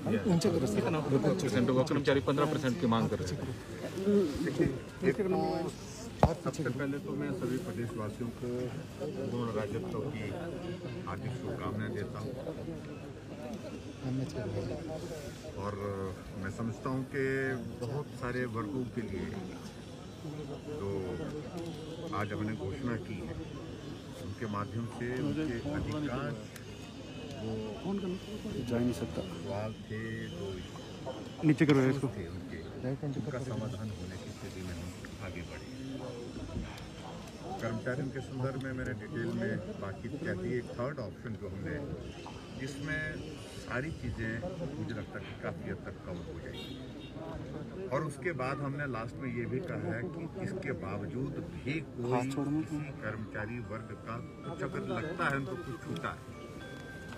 दिया है। कितना 4% होगा, कर्मचारी 15% की मांग कर रहे हैं। सबसे पहले तो मैं सभी प्रदेशवासियों को पूर्ण राज्योत्सव की हार्दिक शुभकामनाएं देता हूँ और मैं समझता हूँ कि बहुत सारे वर्गों के लिए जो आज हमने घोषणा की है उनके माध्यम से उनके अधिकांश वो जा नहीं सकता सवाल थे जो नीचे करो इसको थे उनका समाधान होने की स्थिति में हम आगे बढ़े। कर्मचारियों के संदर्भ में मैंने डिटेल में बातचीत कर दी। एक थर्ड ऑप्शन जो हमने जिसमें सारी चीज़ें मुझे लगता है कि काफ़ी हद तक कवर हो जाएगी और उसके बाद हमने लास्ट में ये भी कहा है कि इसके बावजूद भी कोई किसी कर्मचारी वर्ग का कुछ अगर लगता है उनको कुछ छूटा है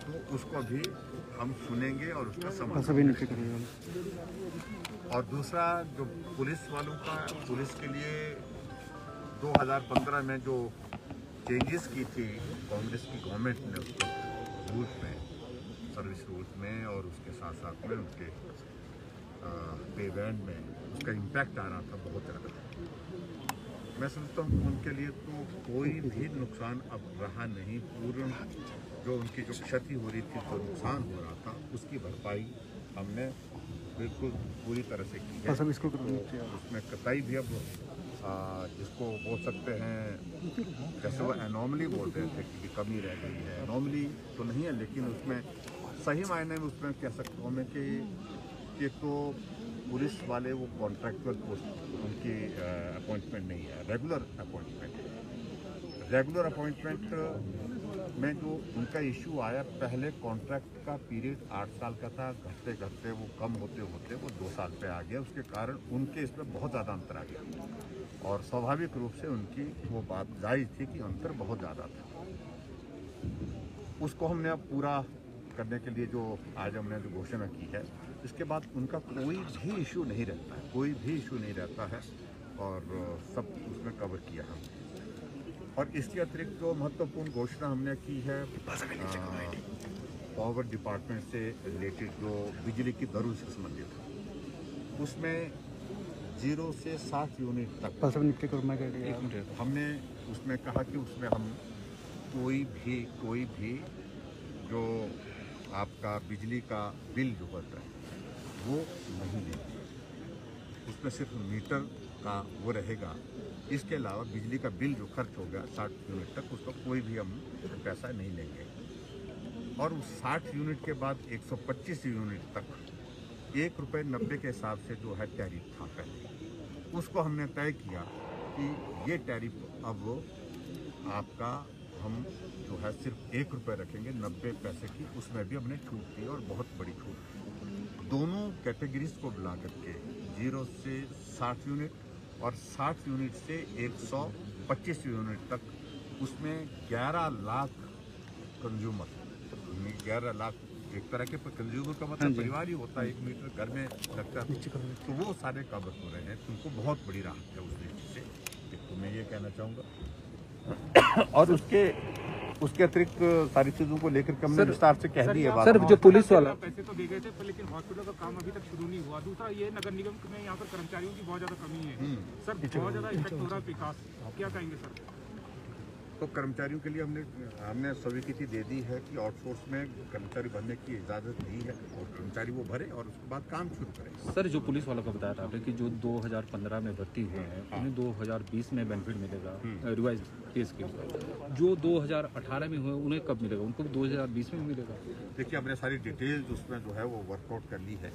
तो उसको भी हम सुनेंगे और उसका समाधान करेंगे। और दूसरा जो पुलिस वालों का, पुलिस के लिए 2015 में जो चेंजेस की थी कांग्रेस की गवर्नमेंट ने उसको रूल्स में, सर्विस रूल्स में और उसके साथ साथ में उनके पे बैंड में उसका इम्पैक्ट आ रहा था बहुत ज़्यादा। मैं समझता हूँ उनके लिए तो कोई भी नुकसान अब रहा नहीं। पूर्ण जो उनकी जो क्षति हो रही थी, जो नुकसान हो रहा था, उसकी भरपाई हमने बिल्कुल पूरी तरह से की है। उसमें कतई भी अब जिसको बोल सकते हैं जैसे वो एनॉमली बोल रहे थे कि कमी रह गई है, एनॉमली तो नहीं है लेकिन उसमें सही मायने में उसमें कह सकता हूँ मैं कि तो पुलिस वाले वो कॉन्ट्रैक्चुअल पोस्ट उनकी अपॉइंटमेंट नहीं है, रेगुलर अपॉइंटमेंट है। रेगुलर अपॉइंटमेंट में जो उनका इशू आया, पहले कॉन्ट्रैक्ट का पीरियड 8 साल का था, घटते घटते वो कम होते होते वो 2 साल पे आ गया। उसके कारण उनके इसमें बहुत ज़्यादा अंतर आ गया और स्वाभाविक रूप से उनकी वो बात जायज़ थी कि अंतर बहुत ज़्यादा था। उसको हमने अब पूरा करने के लिए जो आज हमने जो घोषणा की है, इसके बाद उनका कोई भी इशू नहीं रहता है, कोई भी इशू नहीं रहता है और सब उसमें कवर किया हमने। और इसके अतिरिक्त जो महत्वपूर्ण घोषणा हमने की है पावर डिपार्टमेंट से रिलेटेड, जो बिजली की दरों से संबंधित है, उसमें 0 से 7 यूनिट तक हमने उसमें कहा कि उसमें हम कोई भी जो आपका बिजली का बिल जो होता है वो नहीं लेंगे। उसमें सिर्फ मीटर का वो रहेगा। इसके अलावा बिजली का बिल जो खर्च हो गया 60 यूनिट तक, उसका कोई भी हम पैसा नहीं लेंगे। और उस 60 यूनिट के बाद 125 यूनिट तक ₹1.90 के हिसाब से जो है टैरिफ था पहले, उसको हमने तय किया कि ये टैरिफ अब आपका हम जो है सिर्फ ₹1 रखेंगे, 90 पैसे की। उसमें भी हमने छूट दी और बहुत बड़ी छूट। दोनों कैटेगरीज को मिला करके 0 से 60 यूनिट और 60 यूनिट से 125 यूनिट तक, उसमें 11 लाख कंज्यूमर, 11 लाख एक तरह के कंज्यूमर का मतलब परिवार ही होता है, 1 मीटर घर में लगता है, तो वो सारे कवर हो रहे हैं। तो उनको बहुत बड़ी राहत है उस दृष्टि से, तो मैं ये कहना चाहूँगा। और उसके अतिरिक्त सारी चीज़ों को लेकर के हमने विस्तार से कह दी है बात। सर जो पुलिस वाला पैसे तो दे गए थे लेकिन हॉस्पिटल का काम अभी तक शुरू नहीं हुआ। दूसरा ये नगर निगम में यहाँ पर कर्मचारियों की बहुत ज़्यादा कमी है सर, बहुत ज़्यादा इफेक्ट हो रहा है विकास, क्या कहेंगे सर? तो कर्मचारियों के लिए हमने स्वीकृति दे दी है कि आउटसोर्स में कर्मचारी भरने की इजाज़त दी है और कर्मचारी वो भरे और उसके बाद काम शुरू करें। सर जो पुलिस वालों का बताया था आपने कि जो 2015 में भर्ती हुए हैं उन्हें 2020 में बेनिफिट मिलेगा रिवाइज केस के, जो 2018 में हुए उन्हें कब मिलेगा? उनको 2020 में मिलेगा? देखिए हमने सारी डिटेल्स उसमें जो है वो वर्कआउट कर ली है।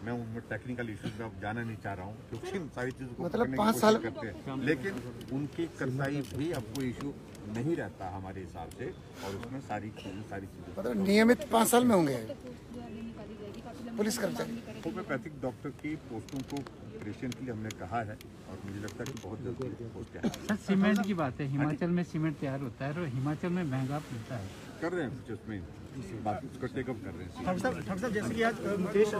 मैं उनमें टेक्निकल इश्यूज में अब जाना नहीं चाह रहा हूँ क्योंकि सारी चीज़ों को मतलब 5 साल करते हैं, लेकिन उनकी कसाई भी अब कोई इशू नहीं रहता हमारे हिसाब से। और उसमें सारी चीज़ें मतलब नियमित 5 साल में होंगे पुलिस कर्मचारी। होम्योपैथिक डॉक्टर की पोस्टों को क्रिएशन के लिए हमने कहा है और मुझे लगता है कि बहुत जल्दी पोस्ट है। सर सीमेंट की बात है, हिमाचल में सीमेंट तैयार होता है और हिमाचल में महंगा मिलता है, कर रहे हैं उसमें बाकी उसका टेकअप कर रहे हैं। डॉक्टर साहब जैसे कि आज मुकेश